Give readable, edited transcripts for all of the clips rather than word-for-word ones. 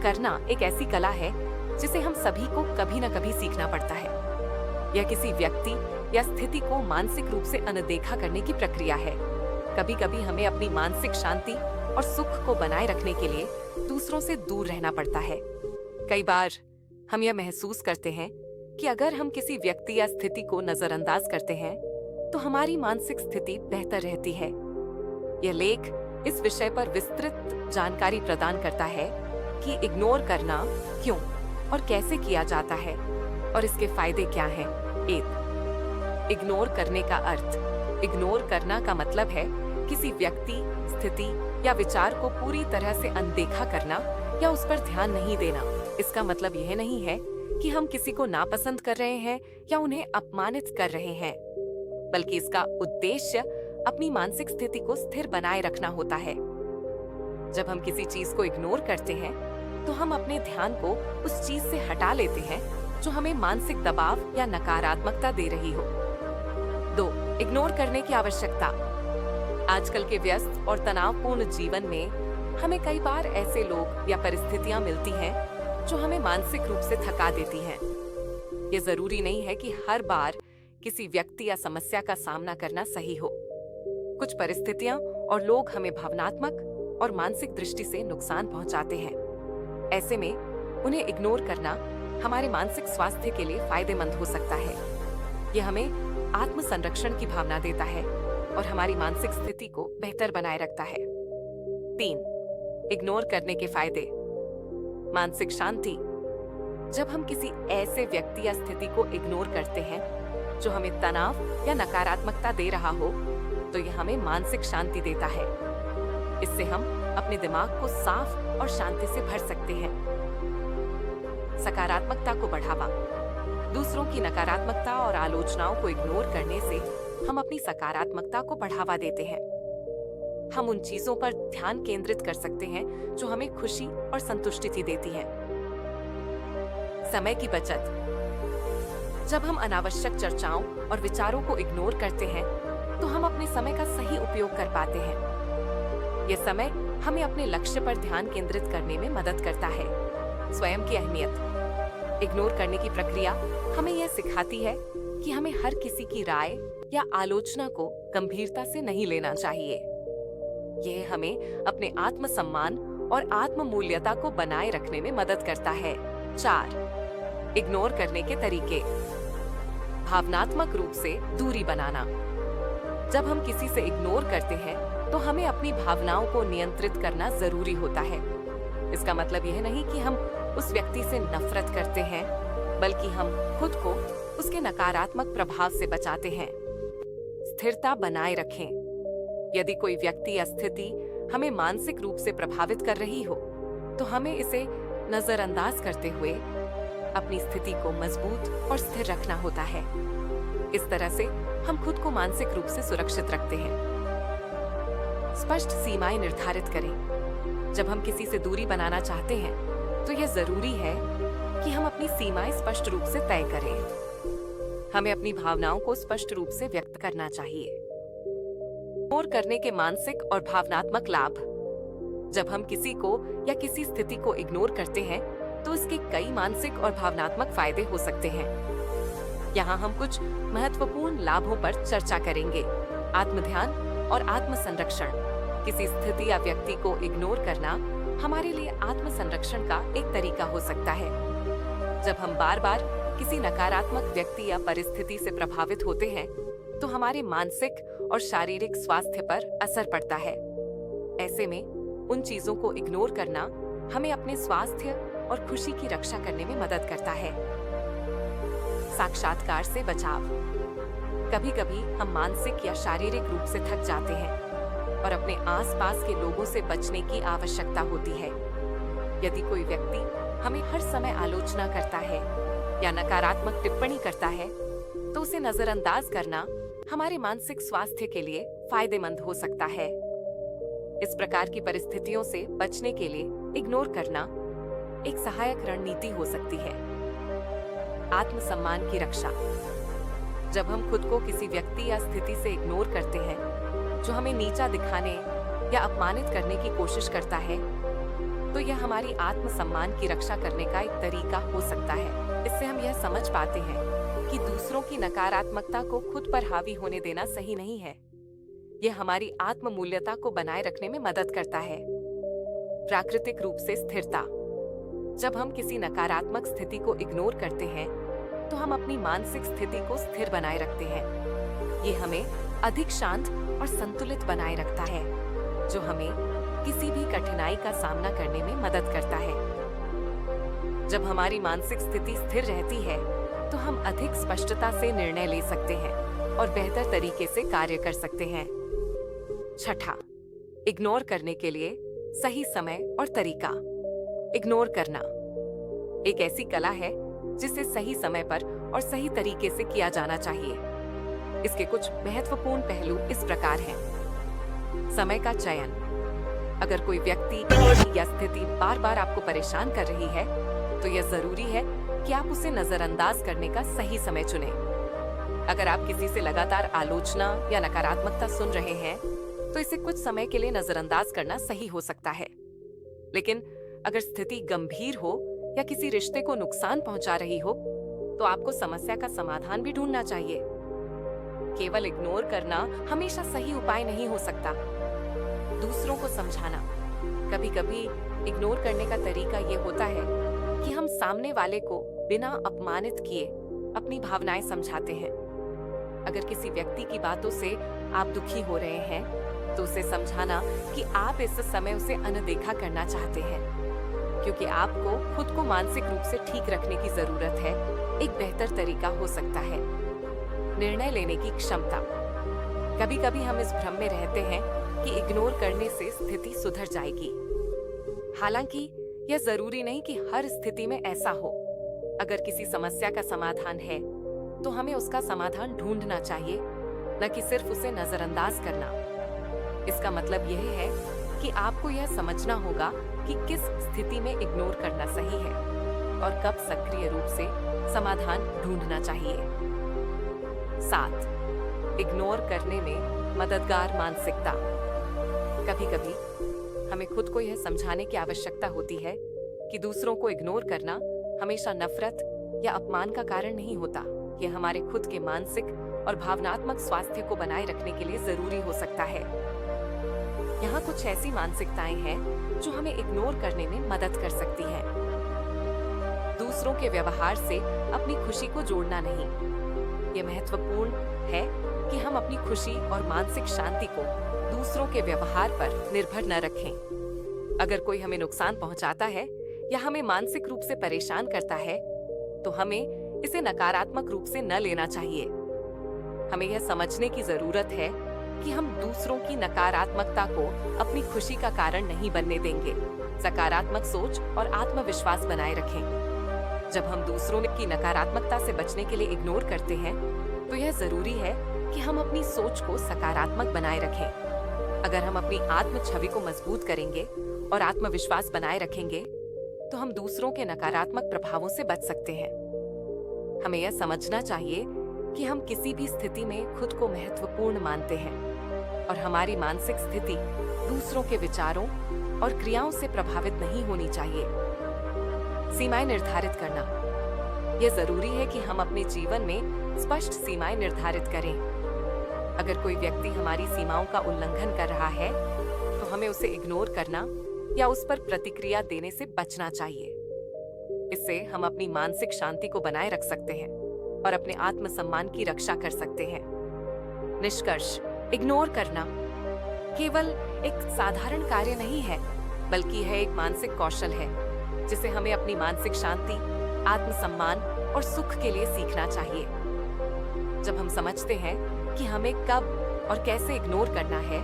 करना एक ऐसी कला है जिसे हम सभी को कभी न कभी सीखना पड़ता है। यह किसी व्यक्ति या स्थिति को मानसिक रूप से अनदेखा करने की प्रक्रिया है। कभी कभी हमें अपनी मानसिक शांति और सुख को बनाए रखने के लिए दूसरों से दूर रहना पड़ता है। कई बार हम यह महसूस करते हैं कि अगर हम किसी व्यक्ति या स्थिति को नजरअंदाज करते हैं तो हमारी मानसिक स्थिति बेहतर रहती है। यह लेख इस विषय पर विस्तृत जानकारी प्रदान करता है कि इग्नोर करना क्यों और कैसे किया जाता है और इसके फायदे क्या हैं। 1. इग्नोर करने का अर्थ। इग्नोर करना का मतलब है किसी व्यक्ति, स्थिति या विचार को पूरी तरह से अनदेखा करना या उस पर ध्यान नहीं देना। इसका मतलब यह नहीं है कि हम किसी को नापसंद कर रहे हैं या उन्हें अपमानित कर रहे हैं, बल्कि इसका उद्देश्य अपनी मानसिक स्थिति को स्थिर बनाए रखना होता है। जब हम किसी चीज को इग्नोर करते हैं तो हम अपने ध्यान को उस चीज से हटा लेते हैं जो हमें मानसिक दबाव या नकारात्मकता दे रही हो। 2. इग्नोर करने की आवश्यकता। आजकल के व्यस्त और तनावपूर्ण जीवन में हमें कई बार ऐसे लोग या परिस्थितियां मिलती हैं जो हमें मानसिक रूप से थका देती हैं। ये जरूरी नहीं है कि हर बार किसी व्यक्ति या समस्या का सामना करना सही हो। कुछ परिस्थितियां और लोग हमें भावनात्मक और मानसिक दृष्टि से नुकसान पहुंचाते हैं। ऐसे में उन्हें इग्नोर करना हमारे मानसिक स्वास्थ्य के लिए फायदेमंद हो सकता है। यह हमें आत्म संरक्षण की भावना देता है और हमारी मानसिक स्थिति को बेहतर बनाए रखता है। 3. इग्नोर करने के फायदे। मानसिक शांति। जब हम किसी ऐसे व्यक्ति या स्थिति को इग्नोर करते हैं जो हमें तनाव या नकारात्मकता दे रहा हो, तो यह हमें मानसिक शांति देता है। इससे हम अपने दिमाग को साफ और शांति से भर सकते हैं। सकारात्मकता को बढ़ावा। दूसरों की नकारात्मकता और आलोचनाओं को इग्नोर करने से हम अपनी सकारात्मकता को बढ़ावा देते हैं। हम उन चीजों पर ध्यान केंद्रित कर सकते हैं जो हमें खुशी और संतुष्टि देती हैं। समय की बचत। जब हम अनावश्यक चर्चाओं और विचारों को इग्नोर करते हैं तो हम अपने समय का सही उपयोग कर पाते हैं। यह समय हमें अपने लक्ष्य पर ध्यान केंद्रित करने में मदद करता है। स्वयं की अहमियत। इग्नोर करने की प्रक्रिया हमें यह सिखाती है कि हमें हर किसी की राय या आलोचना को गंभीरता से नहीं लेना चाहिए। यह हमें अपने आत्मसम्मान और आत्ममूल्यता को बनाए रखने में मदद करता है। 4. इग्नोर करने के तरीके। भावनात्मक रूप से दूरी बनाना। जब हम किसी से इग्नोर करते हैं तो हमें अपनी भावनाओं को नियंत्रित करना जरूरी होता है। इसका मतलब यह नहीं कि हम उस व्यक्ति से नफरत करते हैं, बल्कि हम खुद को उसके नकारात्मक प्रभाव से बचाते हैं। स्थिरता बनाए रखें। यदि कोई व्यक्ति या स्थिति हमें मानसिक रूप से प्रभावित कर रही हो, तो हमें इसे नजरअंदाज करते हुए अपनी स्थिति को मजबूत और स्थिर रखना होता है। इस तरह से हम खुद को मानसिक रूप से सुरक्षित रखते हैं। स्पष्ट सीमाएं निर्धारित करें। जब हम किसी से दूरी बनाना चाहते हैं तो यह जरूरी है कि हम अपनी सीमाएं स्पष्ट रूप से तय करें। हमें अपनी भावनाओं को स्पष्ट रूप से व्यक्त करना चाहिए। इग्नोर करने के मानसिक और भावनात्मक लाभ। जब हम किसी को या किसी स्थिति को इग्नोर करते हैं तो इसके कई मानसिक और भावनात्मक फायदे हो सकते हैं। यहाँ हम कुछ महत्वपूर्ण लाभों पर चर्चा करेंगे। आत्मध्यान और आत्म संरक्षण। किसी स्थिति या व्यक्ति को इग्नोर करना हमारे लिए आत्म संरक्षण का एक तरीका हो सकता है। जब हम बार बार किसी नकारात्मक व्यक्ति या परिस्थिति से प्रभावित होते हैं तो हमारे मानसिक और शारीरिक स्वास्थ्य पर असर पड़ता है। ऐसे में उन चीजों को इग्नोर करना हमें अपने स्वास्थ्य और खुशी की रक्षा करने में मदद करता है। साक्षात्कार से बचाव। कभी कभी हम मानसिक या शारीरिक रूप से थक जाते हैं और अपने आसपास के लोगों से बचने की आवश्यकता होती है। यदि कोई व्यक्ति हमें हर समय आलोचना करता है या नकारात्मक टिप्पणी करता है तो उसे नजरअंदाज करना हमारे मानसिक स्वास्थ्य के लिए फायदेमंद हो सकता है। इस प्रकार की परिस्थितियों से बचने के लिए इग्नोर करना एक सहायक रणनीति हो सकती है। आत्मसम्मान की रक्षा। जब हम खुद को किसी व्यक्ति या स्थिति से इग्नोर करते हैं जो हमें नीचा दिखाने या अपमानित करने की कोशिश करता है, तो यह हमारी आत्मसम्मान की रक्षा करने का एक तरीका हो सकता है। इससे हम यह समझ पाते हैं कि दूसरों की नकारात्मकता को खुद पर हावी होने देना सही नहीं है। यह हमारी आत्म-मूल्यता को बनाए रखने में मदद करता है। प्राकृतिक रूप से स्थिरता। जब हम किसी नकारात्मक स्थिति को इग्नोर करते हैं, तो हम अपनी मानसिक स्थिति को स्थिर बनाए रखते हैं। ये हमें अधिक शांत और संतुलित बनाए रखता है, जो हमें किसी भी कठिनाई का सामना करने में मदद करता है। जब हमारी मानसिक स्थिति स्थिर रहती है, तो हम अधिक स्पष्टता से निर्णय ले सकते हैं और बेहतर तरीके से कार्य कर सकते हैं। छठा, इग्नोर करने के लिए सही समय और तरीका। इग्नोर करना एक ऐसी कला है जिसे सही समय पर और सही तरीके से किया जाना चाहिए। इसके कुछ महत्वपूर्ण पहलू इस प्रकार हैं। समय का चयन। अगर कोई व्यक्ति या स्थिति बार बार आपको परेशान कर रही है, तो यह जरूरी है कि आप उसे नजरअंदाज करने का सही समय चुनें। अगर आप किसी से लगातार आलोचना या नकारात्मकता सुन रहे हैं, तो इसे कुछ समय के लिए नजरअंदाज करना सही हो सकता है। लेकिन अगर स्थिति गंभीर हो या किसी रिश्ते को नुकसान पहुंचा रही हो, तो आपको समस्या का समाधान भी ढूंढना चाहिए। केवल इग्नोर करना हमेशा सही उपाय नहीं हो सकता। दूसरों को समझाना। कभी कभी इग्नोर करने का तरीका ये होता है कि हम सामने वाले को बिना अपमानित किए अपनी भावनाएं समझाते हैं। अगर किसी व्यक्ति की बातों से आप दुखी हो रहे हैं, तो उसे समझाना कि आप इस समय उसे अनदेखा करना चाहते हैं, क्योंकि आपको खुद को मानसिक रूप से ठीक रखने की जरूरत है, एक बेहतर तरीका हो सकता है। निर्णय लेने की क्षमता। कभी कभी हम इस भ्रम में रहते हैं कि इग्नोर करने से स्थिति सुधर जाएगी। हालांकि यह जरूरी नहीं कि हर स्थिति में ऐसा हो। अगर किसी समस्या का समाधान है, तो हमें उसका समाधान ढूंढना चाहिए, न कि सिर्फ उसे नजरअंदाज करना। इसका मतलब यह है कि आपको यह समझना होगा कि किस स्थिति में इग्नोर करना सही है और कब सक्रिय रूप से समाधान ढूंढना चाहिए। 7, इग्नोर करने में मददगार मानसिकता। कभी-कभी हमें खुद को यह समझाने की आवश्यकता होती है कि दूसरों को इग्नोर करना हमेशा नफरत या अपमान का कारण नहीं होता। यह हमारे खुद के मानसिक और भावनात्मक स्वास्थ्य को बनाए रखने के लिए जरूरी हो सकता है। यहाँ कुछ ऐसी मानसिकताएं हैं जो हमें इग्नोर करने में मदद कर सकती हैं। दूसरों के व्यवहार से अपनी खुशी को जोड़ना नहीं। ये महत्वपूर्ण है कि हम अपनी खुशी और मानसिक शांति को दूसरों के व्यवहार पर निर्भर न रखें। अगर कोई हमें नुकसान पहुंचाता है या हमें मानसिक रूप से परेशान करता है, तो हमें इसे नकारात्मक रूप से न लेना चाहिए। हमें यह समझने की जरूरत है कि हम दूसरों की नकारात्मकता को अपनी खुशी का कारण नहीं बनने देंगे। सकारात्मक सोच और आत्मविश्वास बनाए रखें। जब हम दूसरों की नकारात्मकता से बचने के लिए इग्नोर करते हैं, तो यह जरूरी है कि हम अपनी सोच को सकारात्मक बनाए रखें। अगर हम अपनी आत्म छवि को मजबूत करेंगे और आत्मविश्वास बनाए रखेंगे, तो हम दूसरों के नकारात्मक प्रभावों से बच सकते हैं। हमें यह समझना चाहिए कि हम किसी भी स्थिति में खुद को महत्वपूर्ण मानते हैं और हमारी मानसिक स्थिति दूसरों के विचारों और क्रियाओं से प्रभावित नहीं होनी चाहिए। सीमाएं निर्धारित करना। यह जरूरी है कि हम अपने जीवन में स्पष्ट सीमाएं निर्धारित करें। अगर कोई व्यक्ति हमारी सीमाओं का उल्लंघन कर रहा है, तो हमें उसे इग्नोर करना या उस पर प्रतिक्रिया देने से बचना चाहिए। इससे हम अपनी मानसिक शांति को बनाए रख सकते हैं और अपने आत्मसम्मान की रक्षा कर सकते हैं। निष्कर्ष, इग्नोर करना केवल एक साधारण कार्य नहीं है, बल्कि यह एक मानसिक कौशल है जिसे हमें अपनी मानसिक शांति, आत्मसम्मान और सुख के लिए सीखना चाहिए। जब हम समझते हैं कि हमें कब और कैसे इग्नोर करना है,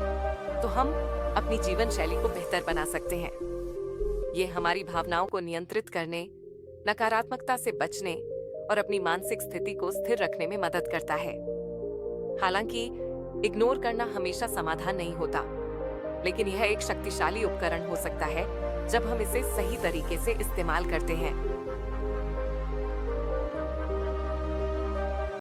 तो हम अपनी जीवन शैली को बेहतर बना सकते हैं। ये हमारी भावनाओं को नियंत्रित करने, नकारात्मकता से बचने और अपनी मानसिक स्थिति को स्थिर रखने में मदद करता है। हालांकि इग्नोर करना हमेशा समाधान नहीं होता, लेकिन यह एक शक्तिशाली उपकरण हो सकता है जब हम इसे सही तरीके से इस्तेमाल करते हैं।